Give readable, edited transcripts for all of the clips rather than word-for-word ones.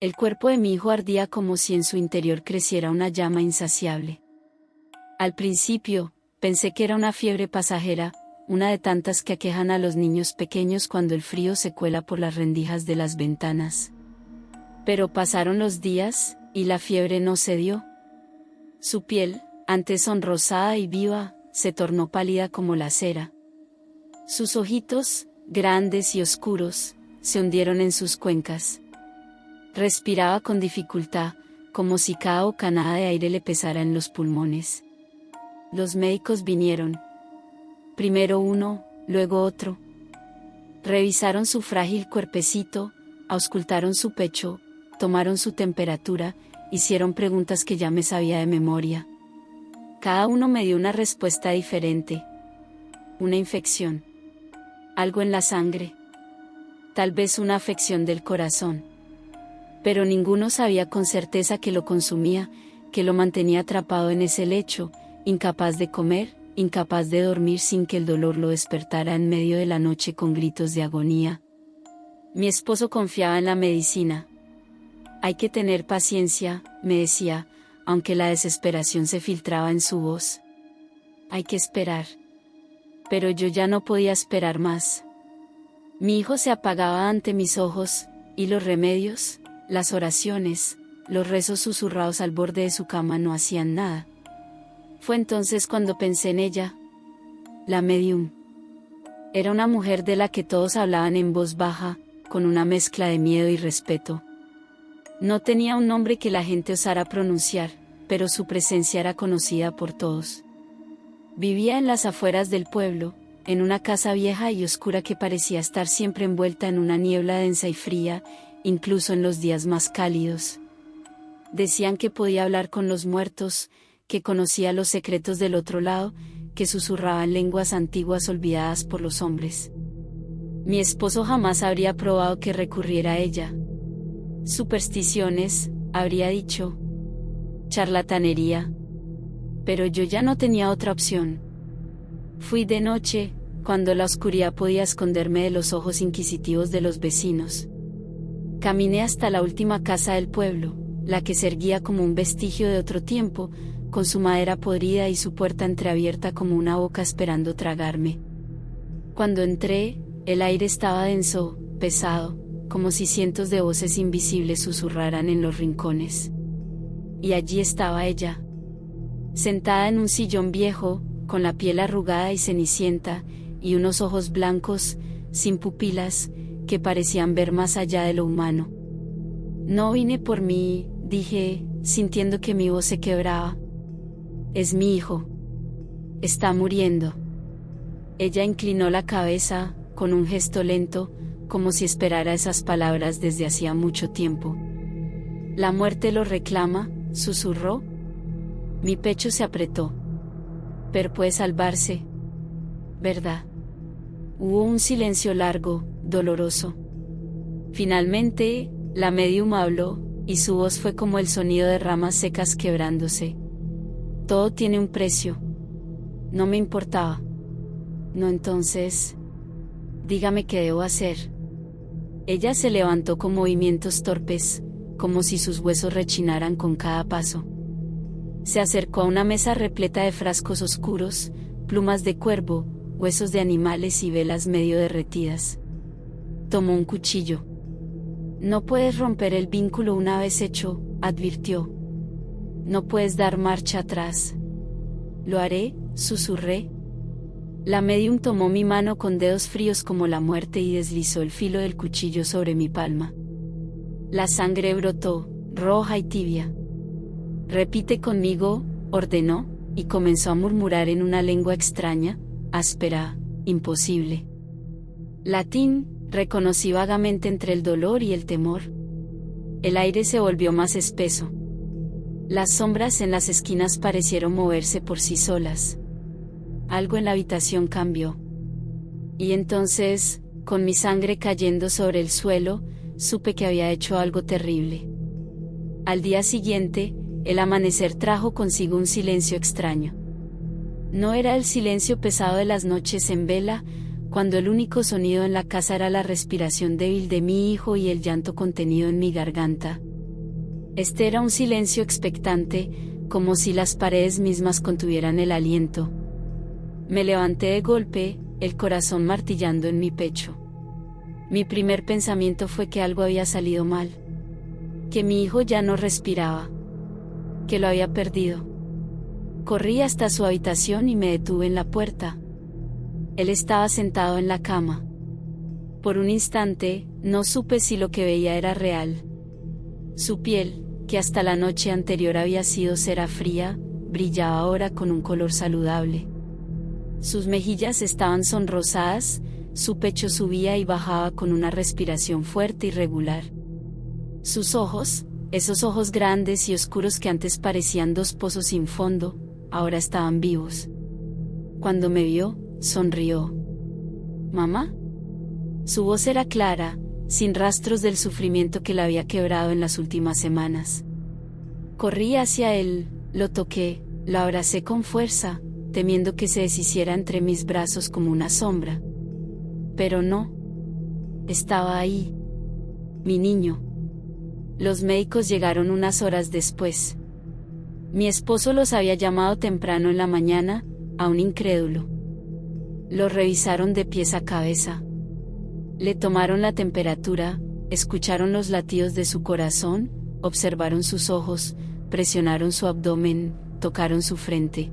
El cuerpo de mi hijo ardía como si en su interior creciera una llama insaciable. Al principio, pensé que era una fiebre pasajera, una de tantas que aquejan a los niños pequeños cuando el frío se cuela por las rendijas de las ventanas. Pero pasaron los días, y la fiebre no cedió. Su piel, antes sonrosada y viva, se tornó pálida como la cera. Sus ojitos, grandes y oscuros, se hundieron en sus cuencas. Respiraba con dificultad, como si cada bocanada de aire le pesara en los pulmones. Los médicos vinieron. Primero uno, luego otro. Revisaron su frágil cuerpecito, auscultaron su pecho, tomaron su temperatura, hicieron preguntas que ya me sabía de memoria. Cada uno me dio una respuesta diferente. Una infección. Algo en la sangre. Tal vez una afección del corazón. Pero ninguno sabía con certeza que lo consumía, que lo mantenía atrapado en ese lecho, incapaz de comer, incapaz de dormir sin que el dolor lo despertara en medio de la noche con gritos de agonía. Mi esposo confiaba en la medicina. Hay que tener paciencia, me decía, aunque la desesperación se filtraba en su voz. Hay que esperar. Pero yo ya no podía esperar más. Mi hijo se apagaba ante mis ojos, y los remedios, las oraciones, los rezos susurrados al borde de su cama no hacían nada. Fue entonces cuando pensé en ella. La medium. Era una mujer de la que todos hablaban en voz baja, con una mezcla de miedo y respeto. No tenía un nombre que la gente osara pronunciar, pero su presencia era conocida por todos. Vivía en las afueras del pueblo, en una casa vieja y oscura que parecía estar siempre envuelta en una niebla densa y fría, incluso en los días más cálidos. Decían que podía hablar con los muertos, que conocía los secretos del otro lado, que susurraba en lenguas antiguas olvidadas por los hombres. Mi esposo jamás habría probado que recurriera a ella. Supersticiones, habría dicho. Charlatanería. Pero yo ya no tenía otra opción. Fui de noche, cuando la oscuridad podía esconderme de los ojos inquisitivos de los vecinos. Caminé hasta la última casa del pueblo, la que se erguía como un vestigio de otro tiempo, con su madera podrida y su puerta entreabierta como una boca esperando tragarme. Cuando entré, el aire estaba denso, pesado, como si cientos de voces invisibles susurraran en los rincones. Y allí estaba ella, sentada en un sillón viejo, con la piel arrugada y cenicienta, y unos ojos blancos, sin pupilas, que parecían ver más allá de lo humano. No vine por mí, dije, sintiendo que mi voz se quebraba. Es mi hijo. Está muriendo. Ella inclinó la cabeza, con un gesto lento, como si esperara esas palabras desde hacía mucho tiempo. La muerte lo reclama, susurró. Mi pecho se apretó. Pero puede salvarse. ¿Verdad? Hubo un silencio largo, doloroso. Finalmente, la medium habló, y su voz fue como el sonido de ramas secas quebrándose. Todo tiene un precio. No me importaba. No, entonces. Dígame qué debo hacer. Ella se levantó con movimientos torpes, como si sus huesos rechinaran con cada paso. Se acercó a una mesa repleta de frascos oscuros, plumas de cuervo, huesos de animales y velas medio derretidas. Tomó un cuchillo. No puedes romper el vínculo una vez hecho, advirtió. No puedes dar marcha atrás. Lo haré, susurré. La medium tomó mi mano con dedos fríos como la muerte y deslizó el filo del cuchillo sobre mi palma. La sangre brotó, roja y tibia. Repite conmigo, ordenó, y comenzó a murmurar en una lengua extraña, áspera, imposible. Latín, reconocí vagamente entre el dolor y el temor. El aire se volvió más espeso. Las sombras en las esquinas parecieron moverse por sí solas. Algo en la habitación cambió. Y entonces, con mi sangre cayendo sobre el suelo, supe que había hecho algo terrible. Al día siguiente, el amanecer trajo consigo un silencio extraño. No era el silencio pesado de las noches en vela, cuando el único sonido en la casa era la respiración débil de mi hijo y el llanto contenido en mi garganta. Este era un silencio expectante, como si las paredes mismas contuvieran el aliento. Me levanté de golpe, el corazón martillando en mi pecho. Mi primer pensamiento fue que algo había salido mal. Que mi hijo ya no respiraba. Que lo había perdido. Corrí hasta su habitación y me detuve en la puerta. Él estaba sentado en la cama. Por un instante, no supe si lo que veía era real. Su piel, que hasta la noche anterior había sido cera fría, brillaba ahora con un color saludable. Sus mejillas estaban sonrosadas, su pecho subía y bajaba con una respiración fuerte y regular. Sus ojos, esos ojos grandes y oscuros que antes parecían dos pozos sin fondo, ahora estaban vivos. Cuando me vio, sonrió. ¿Mamá? Su voz era clara, sin rastros del sufrimiento que la había quebrado en las últimas semanas. Corrí hacia él, lo toqué, lo abracé con fuerza, temiendo que se deshiciera entre mis brazos como una sombra. Pero no. Estaba ahí. Mi niño. Los médicos llegaron unas horas después. Mi esposo los había llamado temprano en la mañana, aún incrédulo. Lo revisaron de pies a cabeza. Le tomaron la temperatura, escucharon los latidos de su corazón, observaron sus ojos, presionaron su abdomen, tocaron su frente.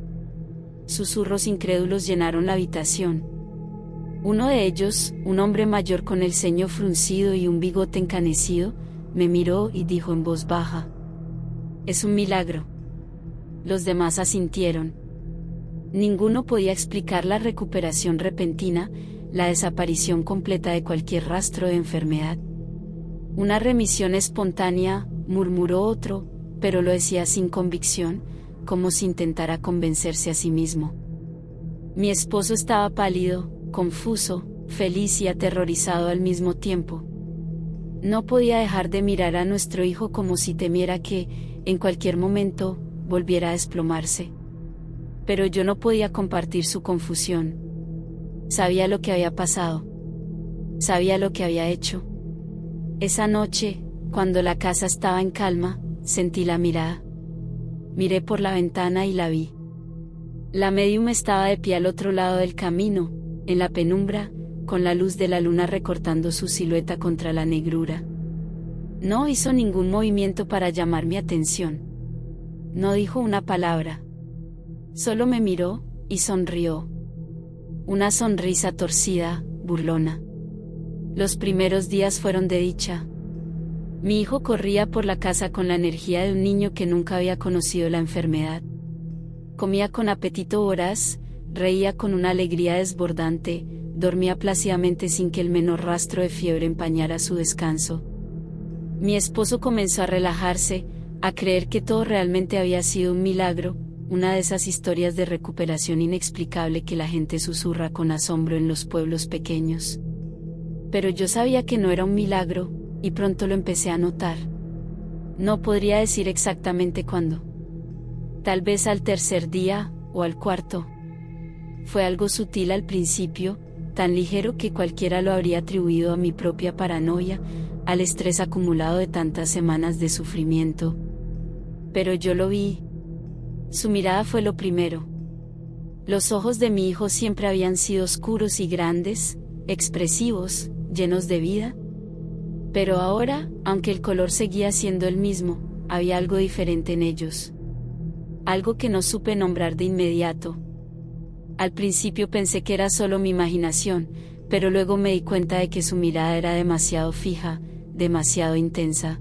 Susurros incrédulos llenaron la habitación. Uno de ellos, un hombre mayor con el ceño fruncido y un bigote encanecido, me miró y dijo en voz baja: «Es un milagro». Los demás asintieron. Ninguno podía explicar la recuperación repentina, la desaparición completa de cualquier rastro de enfermedad. «Una remisión espontánea», murmuró otro, pero lo decía sin convicción, como si intentara convencerse a sí mismo. Mi esposo estaba pálido, confuso, feliz y aterrorizado al mismo tiempo. No podía dejar de mirar a nuestro hijo como si temiera que, en cualquier momento, volviera a desplomarse. Pero yo no podía compartir su confusión. Sabía lo que había pasado. Sabía lo que había hecho. Esa noche, cuando la casa estaba en calma, sentí la mirada. Miré por la ventana y la vi. La médium estaba de pie al otro lado del camino, en la penumbra, con la luz de la luna recortando su silueta contra la negrura. No hizo ningún movimiento para llamar mi atención. No dijo una palabra. Solo me miró, y sonrió. Una sonrisa torcida, burlona. Los primeros días fueron de dicha. Mi hijo corría por la casa con la energía de un niño que nunca había conocido la enfermedad. Comía con apetito voraz, reía con una alegría desbordante, dormía plácidamente sin que el menor rastro de fiebre empañara su descanso. Mi esposo comenzó a relajarse, a creer que todo realmente había sido un milagro, una de esas historias de recuperación inexplicable que la gente susurra con asombro en los pueblos pequeños. Pero yo sabía que no era un milagro, y pronto lo empecé a notar. No podría decir exactamente cuándo. Tal vez al tercer día, o al cuarto. Fue algo sutil al principio, tan ligero que cualquiera lo habría atribuido a mi propia paranoia, al estrés acumulado de tantas semanas de sufrimiento. Pero yo lo vi. Su mirada fue lo primero. Los ojos de mi hijo siempre habían sido oscuros y grandes, expresivos, llenos de vida. Pero ahora, aunque el color seguía siendo el mismo, había algo diferente en ellos. Algo que no supe nombrar de inmediato. Al principio pensé que era solo mi imaginación, pero luego me di cuenta de que su mirada era demasiado fija, demasiado intensa.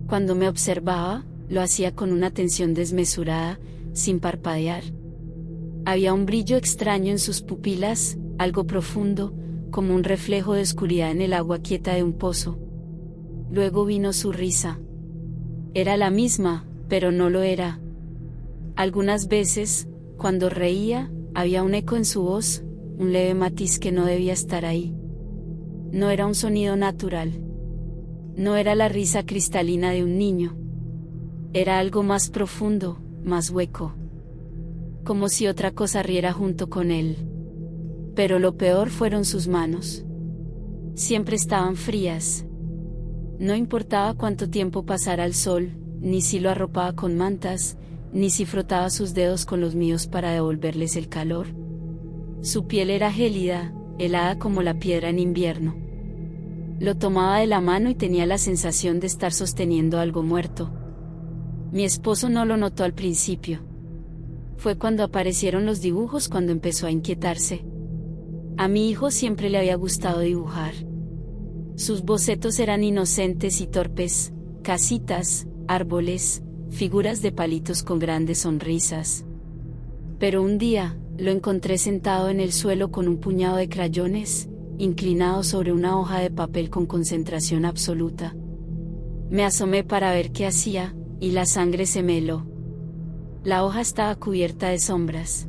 Cuando me observaba, lo hacía con una atención desmesurada, sin parpadear. Había un brillo extraño en sus pupilas, algo profundo, como un reflejo de oscuridad en el agua quieta de un pozo. Luego vino su risa. Era la misma, pero no lo era. Algunas veces, cuando reía, había un eco en su voz, un leve matiz que no debía estar ahí. No era un sonido natural. No era la risa cristalina de un niño. Era algo más profundo, más hueco. Como si otra cosa riera junto con él. Pero lo peor fueron sus manos. Siempre estaban frías. No importaba cuánto tiempo pasara al sol, ni si lo arropaba con mantas, ni si frotaba sus dedos con los míos para devolverles el calor. Su piel era gélida, helada como la piedra en invierno. Lo tomaba de la mano y tenía la sensación de estar sosteniendo algo muerto. Mi esposo no lo notó al principio. Fue cuando aparecieron los dibujos cuando empezó a inquietarse. A mi hijo siempre le había gustado dibujar. Sus bocetos eran inocentes y torpes, casitas, árboles, figuras de palitos con grandes sonrisas. Pero un día, lo encontré sentado en el suelo con un puñado de crayones, inclinado sobre una hoja de papel con concentración absoluta. Me asomé para ver qué hacía, y la sangre se me heló. La hoja estaba cubierta de sombras.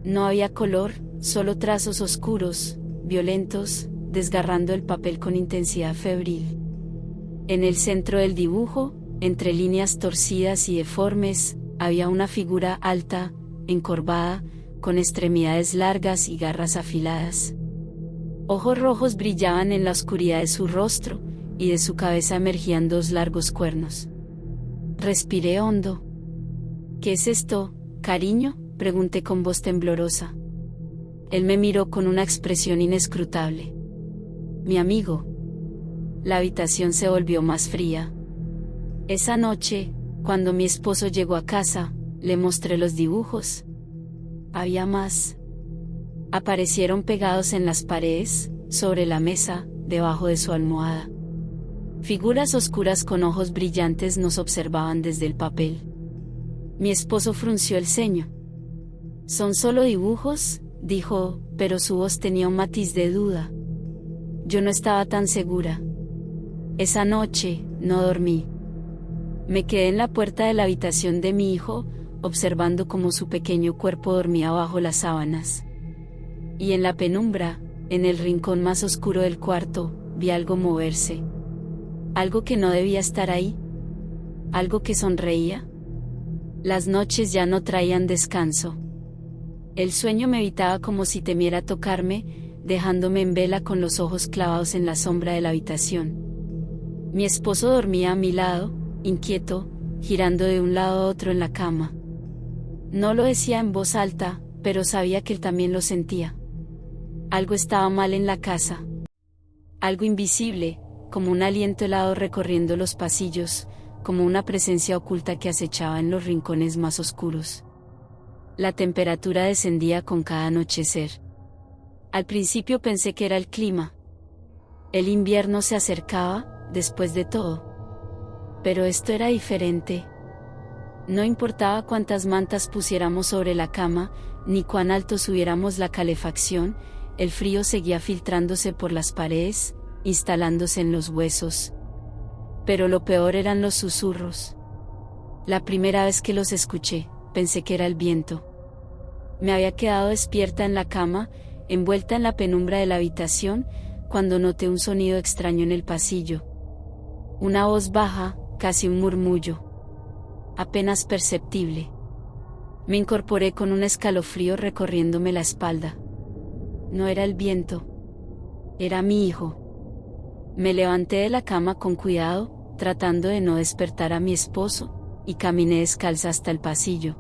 No había color, solo trazos oscuros, violentos, desgarrando el papel con intensidad febril. En el centro del dibujo, entre líneas torcidas y deformes, había una figura alta, encorvada, con extremidades largas y garras afiladas. Ojos rojos brillaban en la oscuridad de su rostro, y de su cabeza emergían dos largos cuernos. Respiré hondo. ¿Qué es esto, cariño?, pregunté con voz temblorosa. Él me miró con una expresión inescrutable. Mi amigo. La habitación se volvió más fría. Esa noche, cuando mi esposo llegó a casa, le mostré los dibujos. Había más. Aparecieron pegados en las paredes, sobre la mesa, debajo de su almohada. Figuras oscuras con ojos brillantes nos observaban desde el papel. Mi esposo frunció el ceño. «¿Son solo dibujos?», dijo, pero su voz tenía un matiz de duda. Yo no estaba tan segura. Esa noche, no dormí. Me quedé en la puerta de la habitación de mi hijo, observando cómo su pequeño cuerpo dormía bajo las sábanas. Y en la penumbra, en el rincón más oscuro del cuarto, vi algo moverse. Algo que no debía estar ahí. Algo que sonreía. Las noches ya no traían descanso. El sueño me evitaba como si temiera tocarme, dejándome en vela con los ojos clavados en la sombra de la habitación. Mi esposo dormía a mi lado, inquieto, girando de un lado a otro en la cama. No lo decía en voz alta, pero sabía que él también lo sentía. Algo estaba mal en la casa. Algo invisible, como un aliento helado recorriendo los pasillos, como una presencia oculta que acechaba en los rincones más oscuros. La temperatura descendía con cada anochecer. Al principio pensé que era el clima. El invierno se acercaba, después de todo. Pero esto era diferente. No importaba cuántas mantas pusiéramos sobre la cama, ni cuán alto subiéramos la calefacción, el frío seguía filtrándose por las paredes, instalándose en los huesos. Pero lo peor eran los susurros. La primera vez que los escuché, pensé que era el viento. Me había quedado despierta en la cama, envuelta en la penumbra de la habitación, cuando noté un sonido extraño en el pasillo. Una voz baja, casi un murmullo. Apenas perceptible. Me incorporé con un escalofrío recorriéndome la espalda. No era el viento. Era mi hijo. Me levanté de la cama con cuidado, tratando de no despertar a mi esposo, y caminé descalza hasta el pasillo.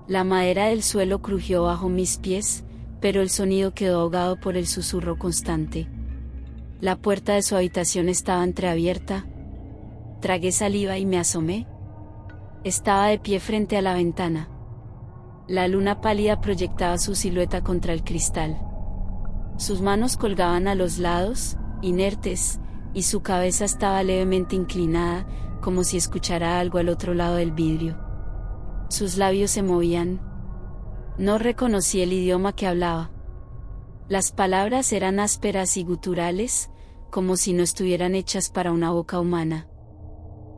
La madera del suelo crujió bajo mis pies, pero el sonido quedó ahogado por el susurro constante. La puerta de su habitación estaba entreabierta. Tragué saliva y me asomé. Estaba de pie frente a la ventana. La luna pálida proyectaba su silueta contra el cristal. Sus manos colgaban a los lados, inertes, y su cabeza estaba levemente inclinada, como si escuchara algo al otro lado del vidrio. Sus labios se movían. No reconocí el idioma que hablaba. Las palabras eran ásperas y guturales, como si no estuvieran hechas para una boca humana.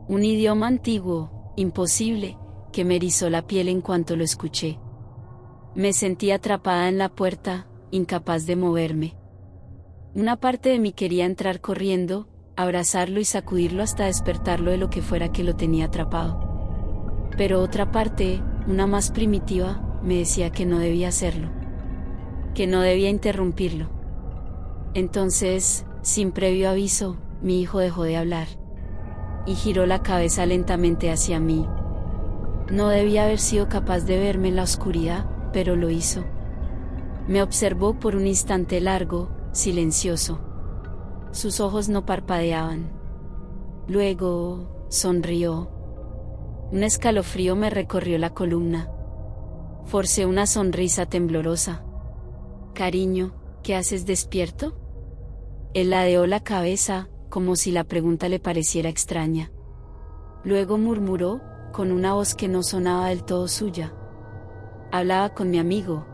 Un idioma antiguo, imposible, que me erizó la piel en cuanto lo escuché. Me sentí atrapada en la puerta, incapaz de moverme. Una parte de mí quería entrar corriendo, abrazarlo y sacudirlo hasta despertarlo de lo que fuera que lo tenía atrapado. Pero otra parte, una más primitiva, me decía que no debía hacerlo. Que no debía interrumpirlo. Entonces, sin previo aviso, mi hijo dejó de hablar. y giró la cabeza lentamente hacia mí. No debía haber sido capaz de verme en la oscuridad, pero lo hizo. Me observó por un instante largo, silencioso. Sus ojos no parpadeaban. Luego, sonrió. Un escalofrío me recorrió la columna. Forcé una sonrisa temblorosa. Cariño, ¿qué haces despierto? Él ladeó la cabeza, como si la pregunta le pareciera extraña. Luego murmuró, con una voz que no sonaba del todo suya. Hablaba con mi amigo.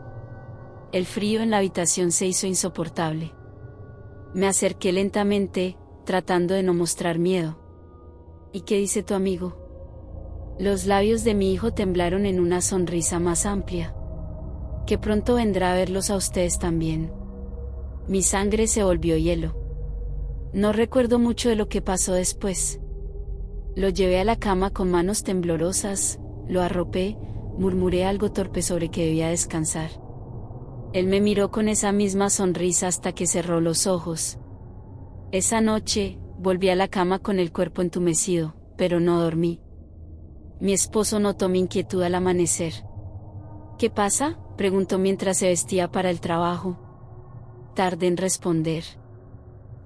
El frío en la habitación se hizo insoportable. Me acerqué lentamente, tratando de no mostrar miedo. ¿Y qué dice tu amigo? Los labios de mi hijo temblaron en una sonrisa más amplia. Que pronto vendrá a verlos a ustedes también. Mi sangre se volvió hielo. No recuerdo mucho de lo que pasó después. Lo llevé a la cama con manos temblorosas, lo arropé, murmuré algo torpe sobre que debía descansar. Él me miró con esa misma sonrisa hasta que cerró los ojos. Esa noche, volví a la cama con el cuerpo entumecido, pero no dormí. Mi esposo notó mi inquietud al amanecer. ¿Qué pasa?, preguntó mientras se vestía para el trabajo. Tardé en responder.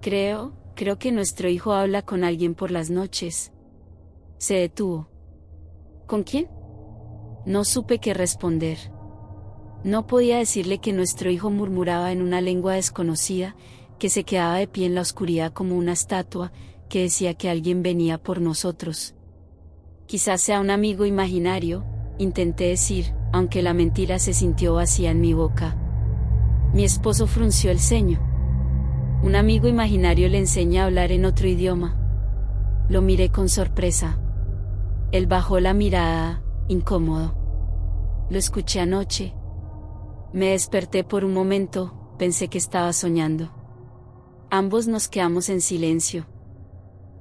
Creo que nuestro hijo habla con alguien por las noches. Se detuvo. ¿Con quién? No supe qué responder. No podía decirle que nuestro hijo murmuraba en una lengua desconocida, que se quedaba de pie en la oscuridad como una estatua, que decía que alguien venía por nosotros. Quizás sea un amigo imaginario, intenté decir, aunque la mentira se sintió vacía en mi boca. Mi esposo frunció el ceño. Un amigo imaginario le enseña a hablar en otro idioma. Lo miré con sorpresa. Él bajó la mirada, incómodo. Lo escuché anoche. Me desperté por un momento, pensé que estaba soñando. Ambos nos quedamos en silencio.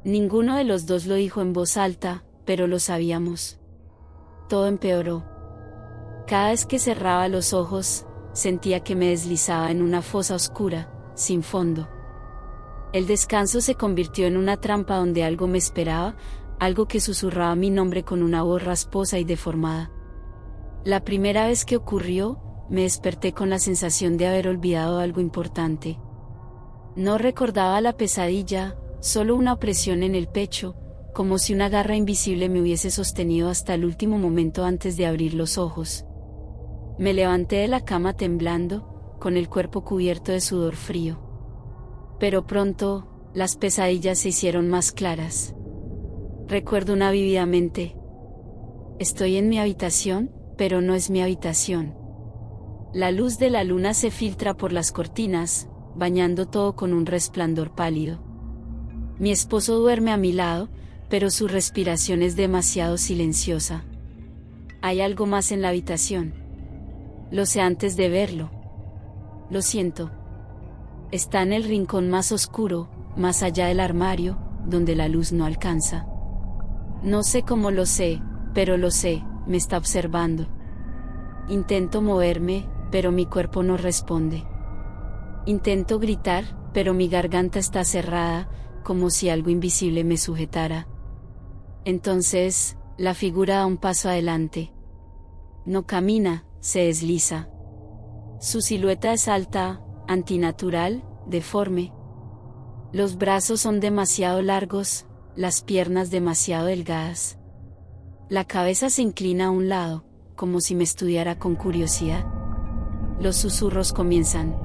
Ninguno de los dos lo dijo en voz alta, pero lo sabíamos. Todo empeoró. Cada vez que cerraba los ojos, sentía que me deslizaba en una fosa oscura, sin fondo. El descanso se convirtió en una trampa donde algo me esperaba, algo que susurraba mi nombre con una voz rasposa y deformada. La primera vez que ocurrió, me desperté con la sensación de haber olvidado algo importante. No recordaba la pesadilla, solo una opresión en el pecho, como si una garra invisible me hubiese sostenido hasta el último momento antes de abrir los ojos. Me levanté de la cama temblando, con el cuerpo cubierto de sudor frío. Pero pronto, las pesadillas se hicieron más claras. Recuerdo una vívidamente. Estoy en mi habitación, pero no es mi habitación. La luz de la luna se filtra por las cortinas, bañando todo con un resplandor pálido. Mi esposo duerme a mi lado, pero su respiración es demasiado silenciosa. Hay algo más en la habitación. Lo sé antes de verlo. Lo siento. Está en el rincón más oscuro, más allá del armario, donde la luz no alcanza. No sé cómo lo sé, pero lo sé, me está observando. Intento moverme, pero mi cuerpo no responde. Intento gritar, pero mi garganta está cerrada, como si algo invisible me sujetara. Entonces, la figura da un paso adelante. No camina, se desliza. Su silueta es alta, antinatural, deforme. Los brazos son demasiado largos, las piernas demasiado delgadas. La cabeza se inclina a un lado, como si me estudiara con curiosidad. Los susurros comienzan.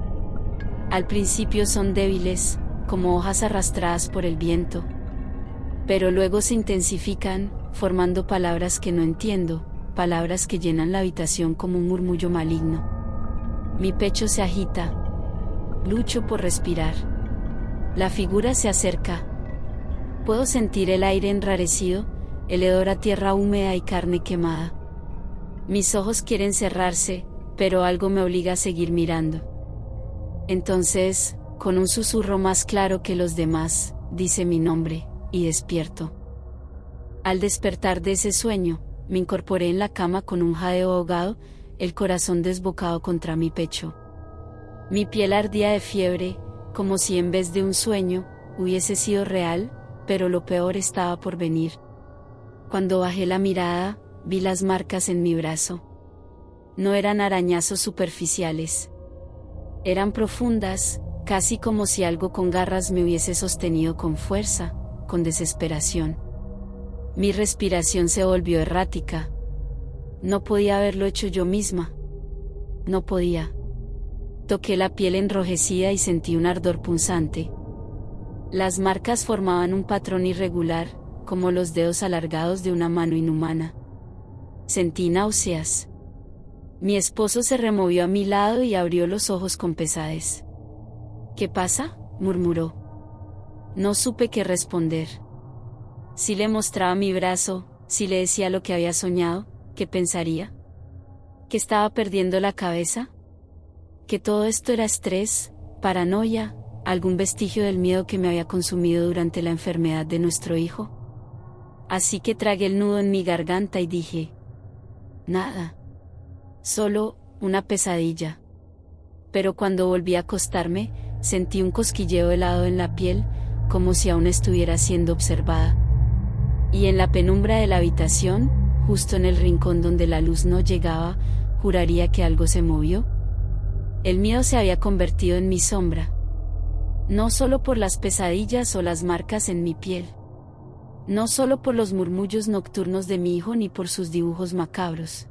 Al principio son débiles, como hojas arrastradas por el viento. Pero luego se intensifican, formando palabras que no entiendo, palabras que llenan la habitación como un murmullo maligno. Mi pecho se agita. Lucho por respirar. La figura se acerca. Puedo sentir el aire enrarecido, el hedor a tierra húmeda y carne quemada. Mis ojos quieren cerrarse, pero algo me obliga a seguir mirando. Entonces, con un susurro más claro que los demás, dice mi nombre, y despierto. Al despertar de ese sueño, me incorporé en la cama con un jadeo ahogado, el corazón desbocado contra mi pecho. Mi piel ardía de fiebre, como si en vez de un sueño, hubiese sido real, pero lo peor estaba por venir. Cuando bajé la mirada, vi las marcas en mi brazo. No eran arañazos superficiales. Eran profundas, casi como si algo con garras me hubiese sostenido con fuerza, con desesperación. Mi respiración se volvió errática. No podía haberlo hecho yo misma. No podía. Toqué la piel enrojecida y sentí un ardor punzante. Las marcas formaban un patrón irregular, como los dedos alargados de una mano inhumana. Sentí náuseas. Mi esposo se removió a mi lado y abrió los ojos con pesadez. ¿Qué pasa?, murmuró. No supe qué responder. Si le mostraba mi brazo, si le decía lo que había soñado, ¿qué pensaría? ¿Que estaba perdiendo la cabeza? ¿Que todo esto era estrés, paranoia, algún vestigio del miedo que me había consumido durante la enfermedad de nuestro hijo? Así que tragué el nudo en mi garganta y dije: nada. Solo una pesadilla. Pero cuando volví a acostarme, sentí un cosquilleo helado en la piel, como si aún estuviera siendo observada. Y en la penumbra de la habitación, justo en el rincón donde la luz no llegaba, juraría que algo se movió. El miedo se había convertido en mi sombra. No solo por las pesadillas o las marcas en mi piel. No solo por los murmullos nocturnos de mi hijo ni por sus dibujos macabros.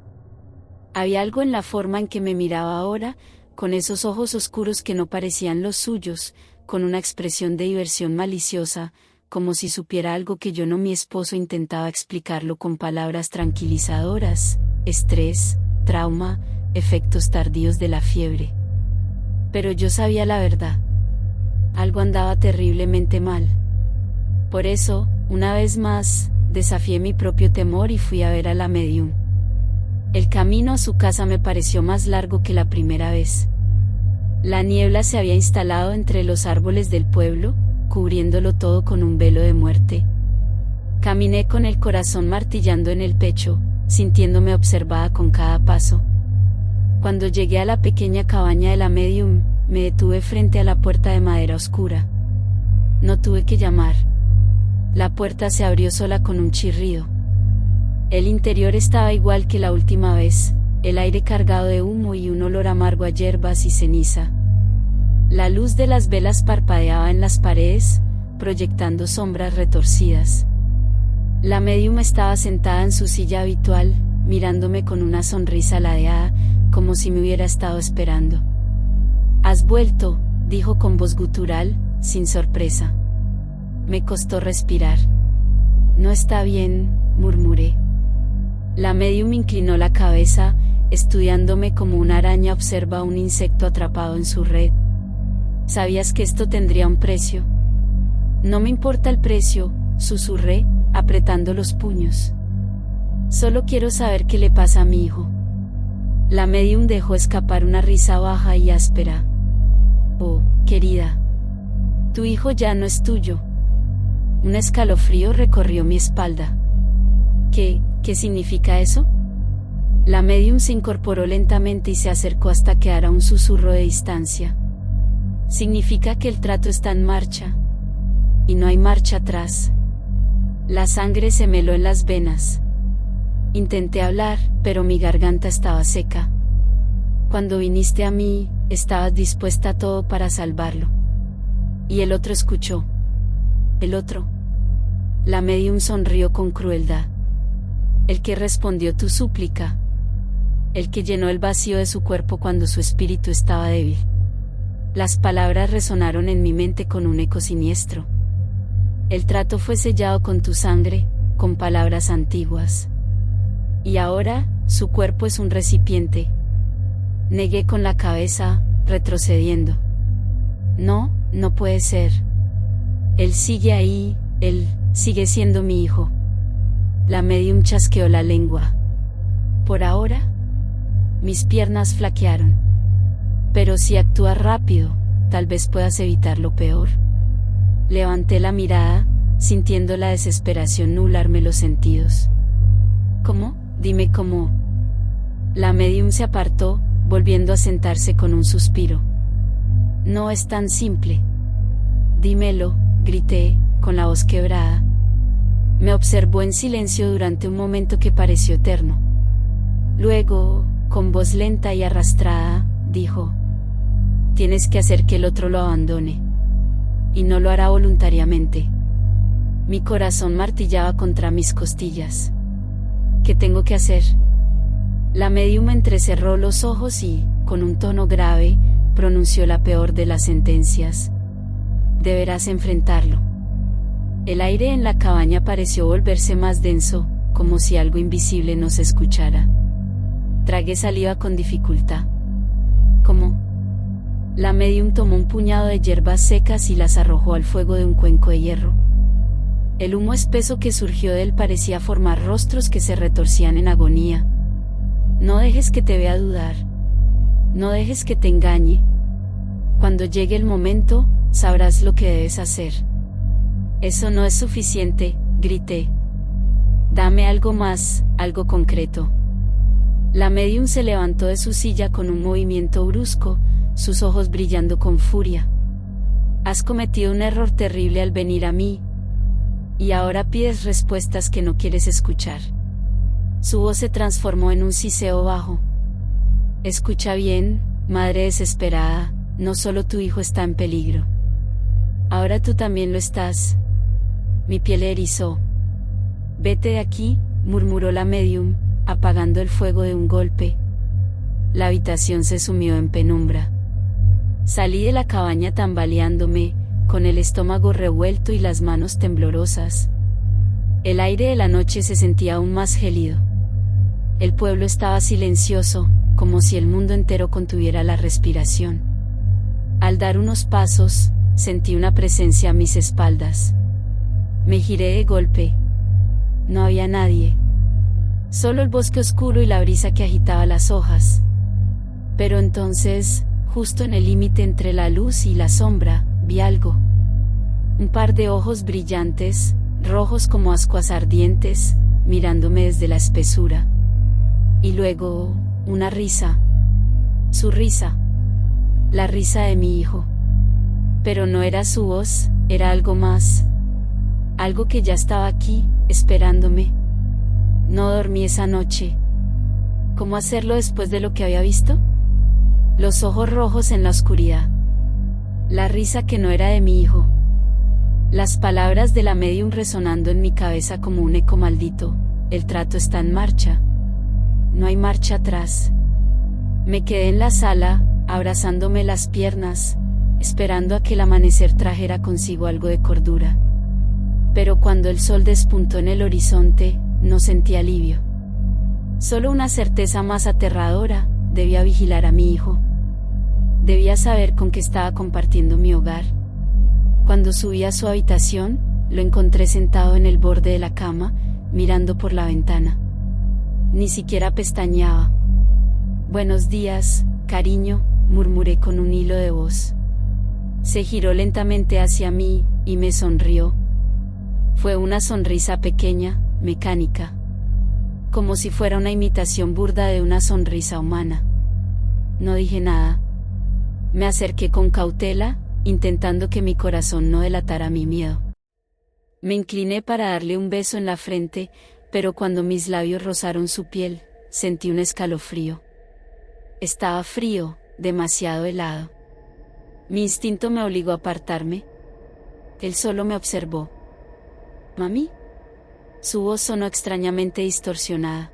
Había algo en la forma en que me miraba ahora, con esos ojos oscuros que no parecían los suyos, con una expresión de diversión maliciosa, como si supiera algo que yo no. Mi esposo intentaba explicarlo con palabras tranquilizadoras: estrés, trauma, efectos tardíos de la fiebre. Pero yo sabía la verdad. Algo andaba terriblemente mal. Por eso, una vez más, desafié mi propio temor y fui a ver a la médium. El camino a su casa me pareció más largo que la primera vez. La niebla se había instalado entre los árboles del pueblo, cubriéndolo todo con un velo de muerte. Caminé con el corazón martillando en el pecho, sintiéndome observada con cada paso. Cuando llegué a la pequeña cabaña de la médium, me detuve frente a la puerta de madera oscura. No tuve que llamar. La puerta se abrió sola con un chirrido. El interior estaba igual que la última vez, el aire cargado de humo y un olor amargo a hierbas y ceniza. La luz de las velas parpadeaba en las paredes, proyectando sombras retorcidas. La médium estaba sentada en su silla habitual, mirándome con una sonrisa ladeada, como si me hubiera estado esperando. «¿Has vuelto?», dijo con voz gutural, sin sorpresa. Me costó respirar. «No está bien», murmuré. La médium inclinó la cabeza, estudiándome como una araña observa a un insecto atrapado en su red. «¿Sabías que esto tendría un precio?». «No me importa el precio», susurré, apretando los puños. «Solo quiero saber qué le pasa a mi hijo». La médium dejó escapar una risa baja y áspera. «Oh, querida. Tu hijo ya no es tuyo». Un escalofrío recorrió mi espalda. ¿Qué significa eso? La médium se incorporó lentamente y se acercó hasta quedar a un susurro de distancia. Significa que el trato está en marcha. Y no hay marcha atrás. La sangre se me heló en las venas. Intenté hablar, pero mi garganta estaba seca. Cuando viniste a mí, estabas dispuesta a todo para salvarlo. Y el otro escuchó. El otro. La médium sonrió con crueldad. El que respondió tu súplica. El que llenó el vacío de su cuerpo cuando su espíritu estaba débil. Las palabras resonaron en mi mente con un eco siniestro. El trato fue sellado con tu sangre, con palabras antiguas. Y ahora, su cuerpo es un recipiente. Negué con la cabeza, retrocediendo. No, no puede ser. Él sigue ahí, él sigue siendo mi hijo. La médium chasqueó la lengua. Por ahora, mis piernas flaquearon. Pero si actúas rápido, tal vez puedas evitar lo peor. Levanté la mirada, sintiendo la desesperación nublarme los sentidos. ¿Cómo? Dime cómo. La médium se apartó, volviendo a sentarse con un suspiro. No es tan simple. Dímelo, grité, con la voz quebrada. Me observó en silencio durante un momento que pareció eterno. Luego, con voz lenta y arrastrada, dijo: tienes que hacer que el otro lo abandone. Y no lo hará voluntariamente. Mi corazón martillaba contra mis costillas. ¿Qué tengo que hacer? La médium entrecerró los ojos y, con un tono grave, pronunció la peor de las sentencias: deberás enfrentarlo. El aire en la cabaña pareció volverse más denso, como si algo invisible nos escuchara. Tragué saliva con dificultad. ¿Cómo? La médium tomó un puñado de hierbas secas y las arrojó al fuego de un cuenco de hierro. El humo espeso que surgió de él parecía formar rostros que se retorcían en agonía. No dejes que te vea dudar. No dejes que te engañe. Cuando llegue el momento, sabrás lo que debes hacer. Eso no es suficiente, grité. Dame algo más, algo concreto. La médium se levantó de su silla con un movimiento brusco, sus ojos brillando con furia. Has cometido un error terrible al venir a mí. Y ahora pides respuestas que no quieres escuchar. Su voz se transformó en un siseo bajo. Escucha bien, madre desesperada, no solo tu hijo está en peligro. Ahora tú también lo estás. Mi piel erizó. Vete de aquí, murmuró la médium, apagando el fuego de un golpe. La habitación se sumió en penumbra. Salí de la cabaña tambaleándome, con el estómago revuelto y las manos temblorosas. El aire de la noche se sentía aún más gélido. El pueblo estaba silencioso, como si el mundo entero contuviera la respiración. Al dar unos pasos, sentí una presencia a mis espaldas. Me giré de golpe. No había nadie. Solo el bosque oscuro y la brisa que agitaba las hojas. Pero entonces, justo en el límite entre la luz y la sombra, vi algo. Un par de ojos brillantes, rojos como ascuas ardientes, mirándome desde la espesura. Y luego, una risa. Su risa. La risa de mi hijo. Pero no era su voz, era algo más. Algo que ya estaba aquí, esperándome. No dormí esa noche. ¿Cómo hacerlo después de lo que había visto? Los ojos rojos en la oscuridad. La risa que no era de mi hijo. Las palabras de la médium resonando en mi cabeza como un eco maldito: el trato está en marcha. No hay marcha atrás. Me quedé en la sala, abrazándome las piernas, esperando a que el amanecer trajera consigo algo de cordura. Pero cuando el sol despuntó en el horizonte, no sentí alivio. Solo una certeza más aterradora: debía vigilar a mi hijo. Debía saber con qué estaba compartiendo mi hogar. Cuando subí a su habitación, lo encontré sentado en el borde de la cama, mirando por la ventana. Ni siquiera pestañeaba. Buenos días, cariño, murmuré con un hilo de voz. Se giró lentamente hacia mí, y me sonrió. Fue una sonrisa pequeña, mecánica. Como si fuera una imitación burda de una sonrisa humana. No dije nada. Me acerqué con cautela, intentando que mi corazón no delatara mi miedo. Me incliné para darle un beso en la frente, pero cuando mis labios rozaron su piel, sentí un escalofrío. Estaba frío, demasiado helado. Mi instinto me obligó a apartarme. Él solo me observó. ¿Mami? Su voz sonó extrañamente distorsionada.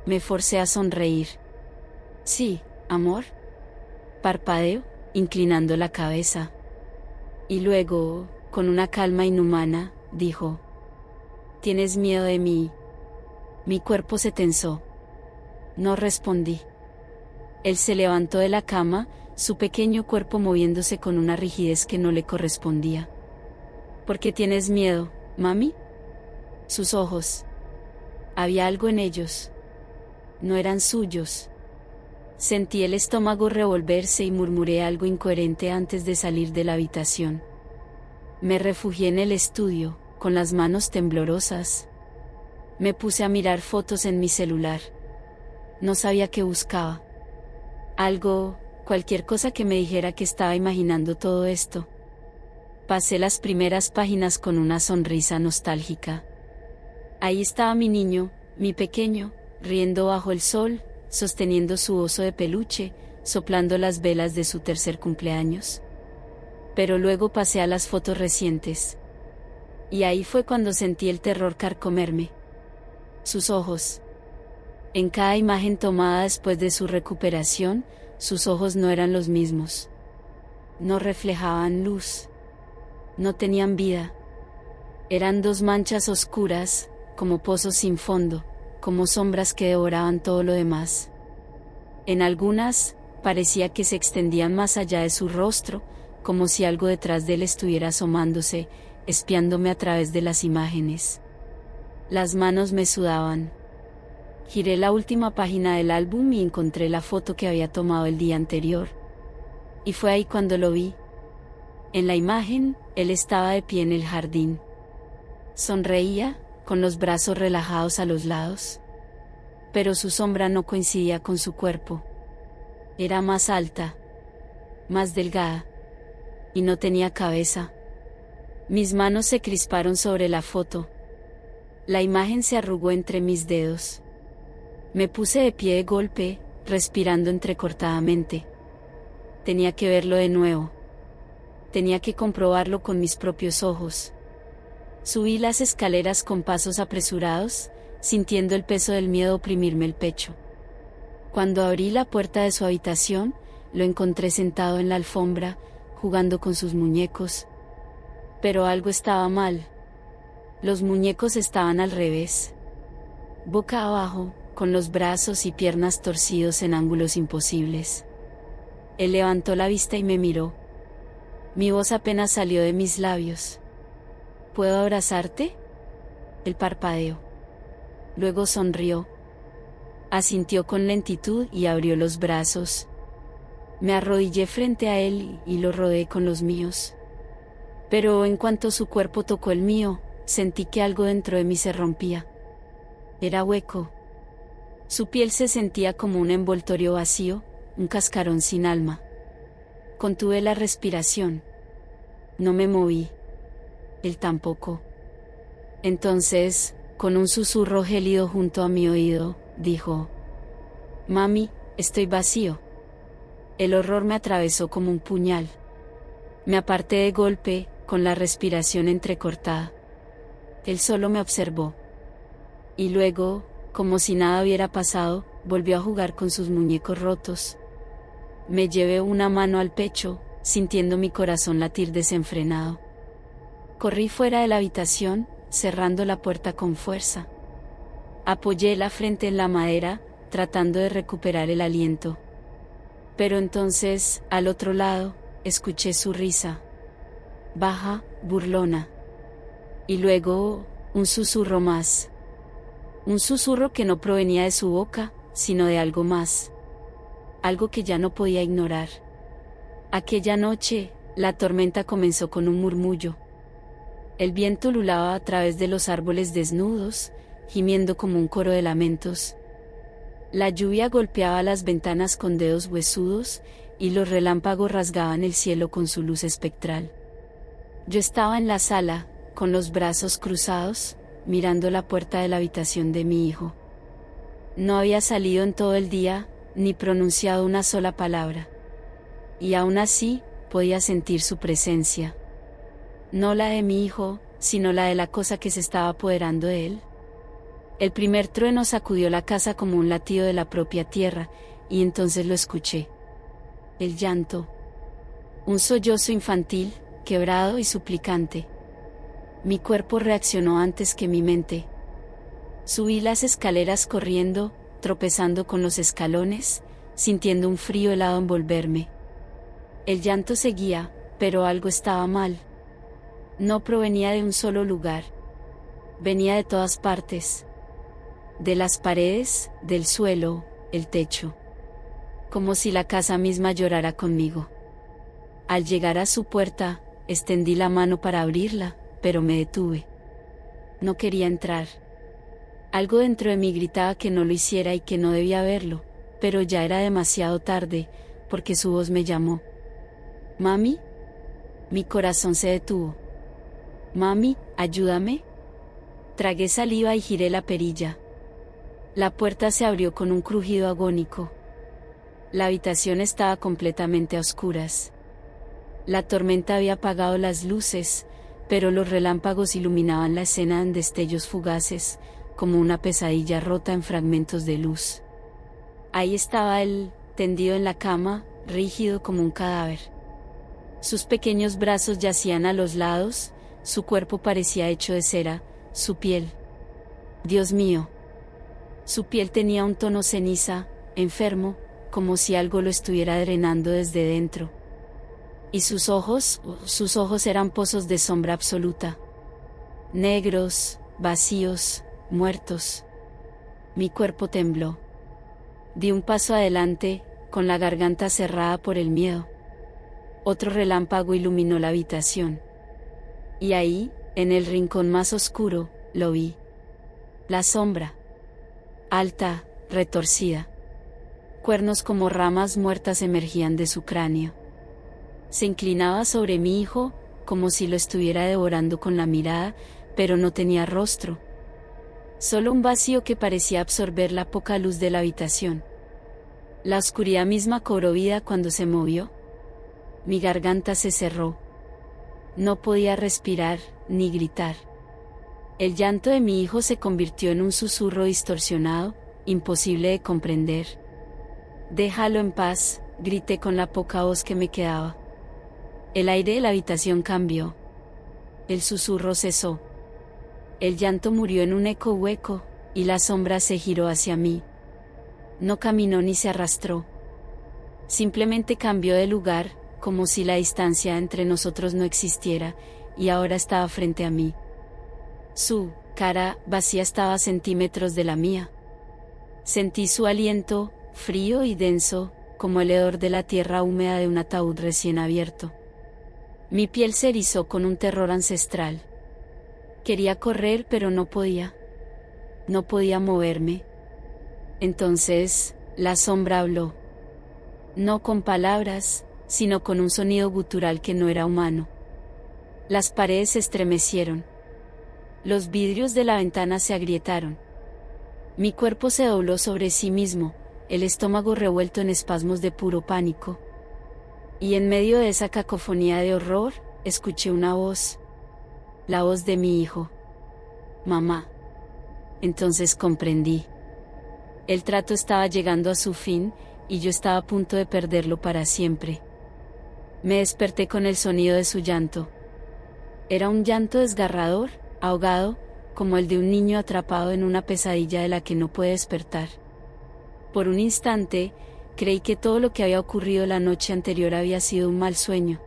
Me forcé a sonreír. Sí, amor. Parpadeo, inclinando la cabeza. Y luego, con una calma inhumana, dijo: ¿tienes miedo de mí? Mi cuerpo se tensó. No respondí. Él se levantó de la cama, su pequeño cuerpo moviéndose con una rigidez que no le correspondía. ¿Por qué tienes miedo, mami? Sus ojos. Había algo en ellos. No eran suyos. Sentí el estómago revolverse y murmuré algo incoherente antes de salir de la habitación. Me refugié en el estudio, con las manos temblorosas. Me puse a mirar fotos en mi celular. No sabía qué buscaba. Algo, cualquier cosa que me dijera que estaba imaginando todo esto. Pasé las primeras páginas con una sonrisa nostálgica. Ahí estaba mi niño, mi pequeño, riendo bajo el sol, sosteniendo su oso de peluche, soplando las velas de su tercer cumpleaños. Pero luego pasé a las fotos recientes. Y ahí fue cuando sentí el terror carcomerme. Sus ojos. En cada imagen tomada después de su recuperación, sus ojos no eran los mismos. No reflejaban luz. No tenían vida. Eran dos manchas oscuras, como pozos sin fondo, como sombras que devoraban todo lo demás. En algunas, parecía que se extendían más allá de su rostro, como si algo detrás de él estuviera asomándose, espiándome a través de las imágenes. Las manos me sudaban. Giré la última página del álbum y encontré la foto que había tomado el día anterior. Y fue ahí cuando lo vi. En la imagen, él estaba de pie en el jardín. Sonreía, con los brazos relajados a los lados. Pero su sombra no coincidía con su cuerpo. Era más alta, más delgada, y no tenía cabeza. Mis manos se crisparon sobre la foto. La imagen se arrugó entre mis dedos. Me puse de pie de golpe, respirando entrecortadamente. Tenía que verlo de nuevo. Tenía que comprobarlo con mis propios ojos. Subí las escaleras con pasos apresurados, sintiendo el peso del miedo oprimirme el pecho. Cuando abrí la puerta de su habitación, lo encontré sentado en la alfombra, jugando con sus muñecos. Pero algo estaba mal. Los muñecos estaban al revés. Boca abajo, con los brazos y piernas torcidos en ángulos imposibles. Él levantó la vista y me miró. Mi voz apenas salió de mis labios. ¿Puedo abrazarte? Él parpadeó. Luego sonrió. Asintió con lentitud y abrió los brazos. Me arrodillé frente a él y lo rodeé con los míos. Pero en cuanto su cuerpo tocó el mío, sentí que algo dentro de mí se rompía. Era hueco. Su piel se sentía como un envoltorio vacío, un cascarón sin alma. Contuve la respiración. No me moví. Él tampoco. Entonces, con un susurro gélido junto a mi oído, dijo: «Mami, estoy vacío». El horror me atravesó como un puñal. Me aparté de golpe, con la respiración entrecortada. Él solo me observó. Y luego, como si nada hubiera pasado, volvió a jugar con sus muñecos rotos. Me llevé una mano al pecho, sintiendo mi corazón latir desenfrenado. Corrí fuera de la habitación, cerrando la puerta con fuerza. Apoyé la frente en la madera, tratando de recuperar el aliento. Pero entonces, al otro lado, escuché su risa. Baja, burlona. Y luego, un susurro más. Un susurro que no provenía de su boca, sino de algo más. Algo que ya no podía ignorar. Aquella noche, la tormenta comenzó con un murmullo. El viento ululaba a través de los árboles desnudos, gimiendo como un coro de lamentos. La lluvia golpeaba las ventanas con dedos huesudos, y los relámpagos rasgaban el cielo con su luz espectral. Yo estaba en la sala, con los brazos cruzados, mirando la puerta de la habitación de mi hijo. No había salido en todo el día, ni pronunciado una sola palabra. Y aún así, podía sentir su presencia. No la de mi hijo, sino la de la cosa que se estaba apoderando de él. El primer trueno sacudió la casa como un latido de la propia tierra, y entonces lo escuché. El llanto. Un sollozo infantil, quebrado y suplicante. Mi cuerpo reaccionó antes que mi mente. Subí las escaleras corriendo, tropezando con los escalones, sintiendo un frío helado envolverme. El llanto seguía, pero algo estaba mal. No provenía de un solo lugar. Venía de todas partes. De las paredes, del suelo, el techo. Como si la casa misma llorara conmigo. Al llegar a su puerta, extendí la mano para abrirla, pero me detuve. No quería entrar. Algo dentro de mí gritaba que no lo hiciera y que no debía verlo, pero ya era demasiado tarde, porque su voz me llamó. «¿Mami?». Mi corazón se detuvo. Mami, ayúdame. Tragué saliva y giré la perilla. La puerta se abrió con un crujido agónico. La habitación estaba completamente a oscuras. La tormenta había apagado las luces, pero los relámpagos iluminaban la escena en destellos fugaces, como una pesadilla rota en fragmentos de luz. Ahí estaba él, tendido en la cama, rígido como un cadáver. Sus pequeños brazos yacían a los lados, su cuerpo parecía hecho de cera, su piel. Dios mío. Su piel tenía un tono ceniza, enfermo, como si algo lo estuviera drenando desde dentro. Y sus ojos eran pozos de sombra absoluta. Negros, vacíos, muertos. Mi cuerpo tembló. Di un paso adelante, con la garganta cerrada por el miedo. Otro relámpago iluminó la habitación. Y ahí, en el rincón más oscuro, lo vi. La sombra. Alta, retorcida. Cuernos como ramas muertas emergían de su cráneo. Se inclinaba sobre mi hijo, como si lo estuviera devorando con la mirada, pero no tenía rostro. Solo un vacío que parecía absorber la poca luz de la habitación. La oscuridad misma cobró vida cuando se movió. Mi garganta se cerró. No podía respirar, ni gritar. El llanto de mi hijo se convirtió en un susurro distorsionado, imposible de comprender. «Déjalo en paz», grité con la poca voz que me quedaba. El aire de la habitación cambió. El susurro cesó. El llanto murió en un eco hueco, y la sombra se giró hacia mí. No caminó ni se arrastró. Simplemente cambió de lugar, como si la distancia entre nosotros no existiera, y ahora estaba frente a mí. Su cara vacía estaba a centímetros de la mía. Sentí su aliento, frío y denso, como el hedor de la tierra húmeda de un ataúd recién abierto. Mi piel se erizó con un terror ancestral. Quería correr, pero no podía. No podía moverme. Entonces, la sombra habló. No con palabras, sino con un sonido gutural que no era humano. Las paredes se estremecieron. Los vidrios de la ventana se agrietaron. Mi cuerpo se dobló sobre sí mismo, el estómago revuelto en espasmos de puro pánico. Y en medio de esa cacofonía de horror, escuché una voz. La voz de mi hijo. Mamá. Entonces comprendí. El trato estaba llegando a su fin, y yo estaba a punto de perderlo para siempre. Me desperté con el sonido de su llanto. Era un llanto desgarrador, ahogado, como el de un niño atrapado en una pesadilla de la que no puede despertar. Por un instante, creí que todo lo que había ocurrido la noche anterior había sido un mal sueño.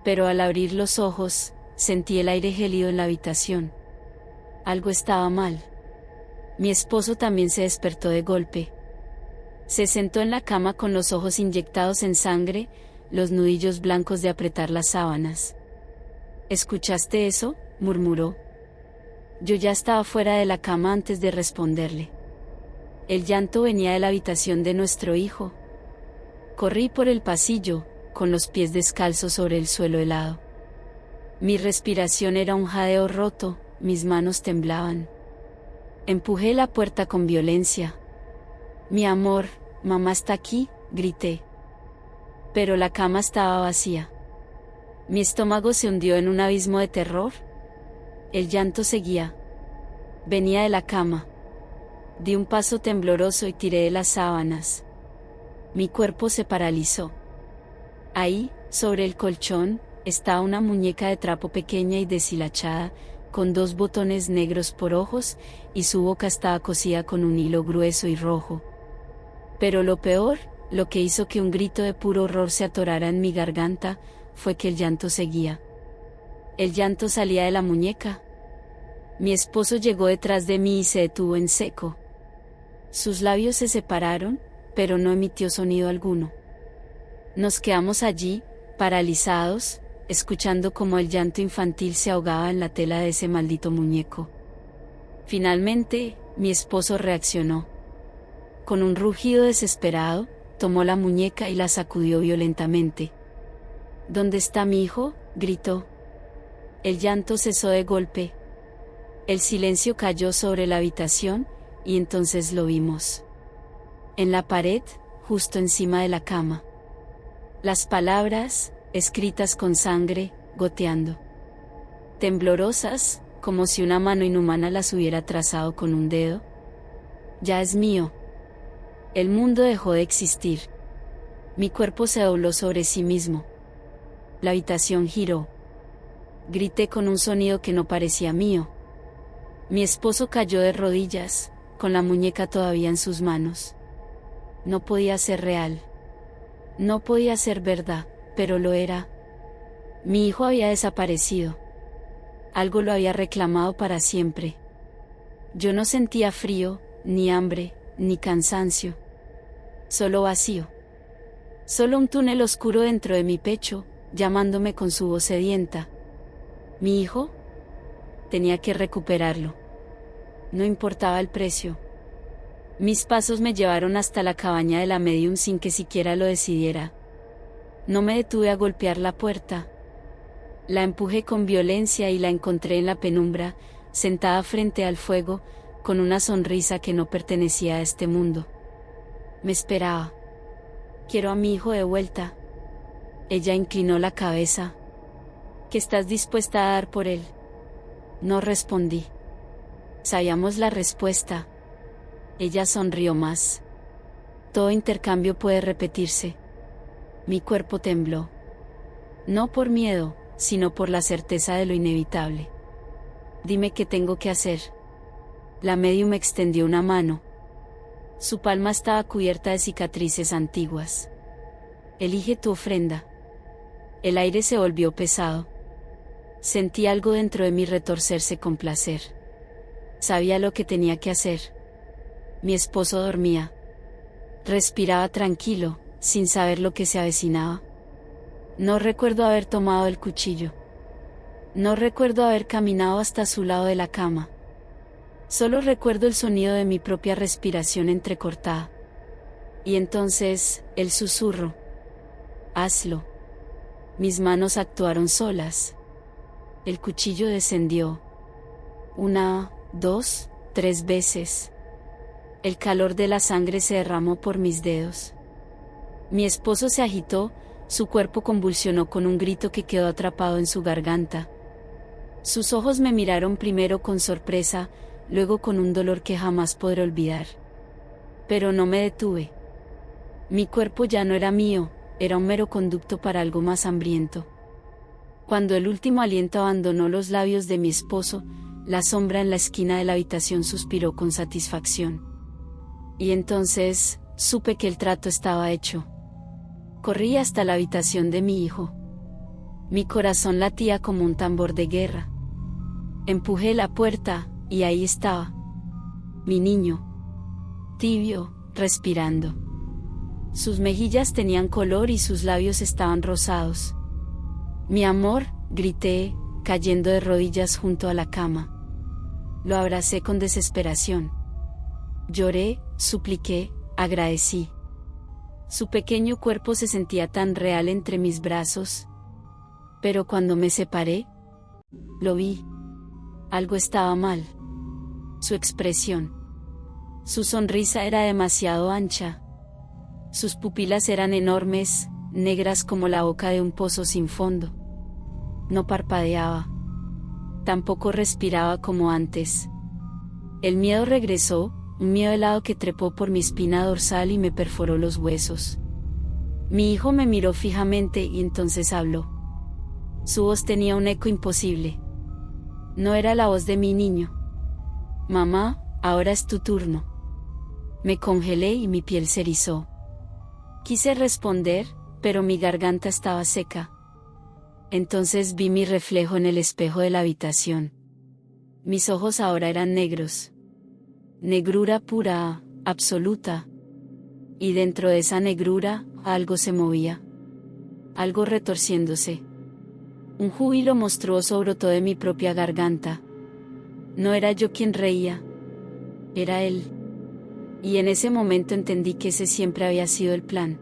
Pero al abrir los ojos, sentí el aire gélido en la habitación. Algo estaba mal. Mi esposo también se despertó de golpe. Se sentó en la cama con los ojos inyectados en sangre, los nudillos blancos de apretar las sábanas. ¿Escuchaste eso?, murmuró. Yo ya estaba fuera de la cama antes de responderle. El llanto venía de la habitación de nuestro hijo. Corrí por el pasillo, con los pies descalzos sobre el suelo helado. Mi respiración era un jadeo roto, mis manos temblaban. Empujé la puerta con violencia. «Mi amor, mamá está aquí», grité. Pero la cama estaba vacía. Mi estómago se hundió en un abismo de terror. El llanto seguía. Venía de la cama. Di un paso tembloroso y tiré de las sábanas. Mi cuerpo se paralizó. Ahí, sobre el colchón, estaba una muñeca de trapo pequeña y deshilachada, con 2 botones negros por ojos, y su boca estaba cosida con un hilo grueso y rojo. Pero lo peor, lo que hizo que un grito de puro horror se atorara en mi garganta, fue que el llanto seguía. El llanto salía de la muñeca. Mi esposo llegó detrás de mí y se detuvo en seco. Sus labios se separaron, pero no emitió sonido alguno. Nos quedamos allí, paralizados, escuchando cómo el llanto infantil se ahogaba en la tela de ese maldito muñeco. Finalmente, mi esposo reaccionó. Con un rugido desesperado, tomó la muñeca y la sacudió violentamente. «¿Dónde está mi hijo?», gritó. El llanto cesó de golpe. El silencio cayó sobre la habitación, y entonces lo vimos. En la pared, justo encima de la cama. Las palabras, escritas con sangre, goteando. Temblorosas, como si una mano inhumana las hubiera trazado con un dedo. Ya es mío. El mundo dejó de existir. Mi cuerpo se dobló sobre sí mismo. La habitación giró. Grité con un sonido que no parecía mío. Mi esposo cayó de rodillas, con la muñeca todavía en sus manos. No podía ser real. No podía ser verdad, pero lo era. Mi hijo había desaparecido. Algo lo había reclamado para siempre. Yo no sentía frío, ni hambre, ni cansancio. Solo vacío. Solo un túnel oscuro dentro de mi pecho, llamándome con su voz sedienta. ¿Mi hijo? Tenía que recuperarlo. No importaba el precio. Mis pasos me llevaron hasta la cabaña de la médium sin que siquiera lo decidiera. No me detuve a golpear la puerta. La empujé con violencia y la encontré en la penumbra, sentada frente al fuego, con una sonrisa que no pertenecía a este mundo. Me esperaba. Quiero a mi hijo de vuelta. Ella inclinó la cabeza. ¿Qué estás dispuesta a dar por él? No respondí. Sabíamos la respuesta. Ella sonrió más. Todo intercambio puede repetirse. Mi cuerpo tembló. No por miedo, sino por la certeza de lo inevitable. Dime qué tengo que hacer. La médium extendió una mano. Su palma estaba cubierta de cicatrices antiguas. Elige tu ofrenda. El aire se volvió pesado. Sentí algo dentro de mí retorcerse con placer. Sabía lo que tenía que hacer. Mi esposo dormía. Respiraba tranquilo, sin saber lo que se avecinaba. No recuerdo haber tomado el cuchillo. No recuerdo haber caminado hasta su lado de la cama. Solo recuerdo el sonido de mi propia respiración entrecortada. Y entonces, el susurro. Hazlo. Mis manos actuaron solas. El cuchillo descendió. 1, 2, 3 veces. El calor de la sangre se derramó por mis dedos. Mi esposo se agitó, su cuerpo convulsionó con un grito que quedó atrapado en su garganta. Sus ojos me miraron primero con sorpresa, luego con un dolor que jamás podré olvidar. Pero no me detuve. Mi cuerpo ya no era mío, era un mero conducto para algo más hambriento. Cuando el último aliento abandonó los labios de mi esposo, la sombra en la esquina de la habitación suspiró con satisfacción. Y entonces, supe que el trato estaba hecho. Corrí hasta la habitación de mi hijo. Mi corazón latía como un tambor de guerra. Empujé la puerta, y ahí estaba. Mi niño. Tibio, respirando. Sus mejillas tenían color y sus labios estaban rosados. Mi amor, grité, cayendo de rodillas junto a la cama. Lo abracé con desesperación. Lloré, supliqué, agradecí. Su pequeño cuerpo se sentía tan real entre mis brazos. Pero cuando me separé, lo vi. Algo estaba mal. Su expresión. Su sonrisa era demasiado ancha. Sus pupilas eran enormes, negras como la boca de un pozo sin fondo. No parpadeaba. Tampoco respiraba como antes. El miedo regresó, un miedo helado que trepó por mi espina dorsal y me perforó los huesos. Mi hijo me miró fijamente y entonces habló. Su voz tenía un eco imposible. No era la voz de mi niño. Mamá, ahora es tu turno. Me congelé y mi piel se erizó. Quise responder, pero mi garganta estaba seca. Entonces vi mi reflejo en el espejo de la habitación. Mis ojos ahora eran negros. Negrura pura, absoluta. Y dentro de esa negrura, algo se movía. Algo retorciéndose. Un júbilo monstruoso brotó de mi propia garganta. No era yo quien reía. Era él. Y en ese momento entendí que ese siempre había sido el plan.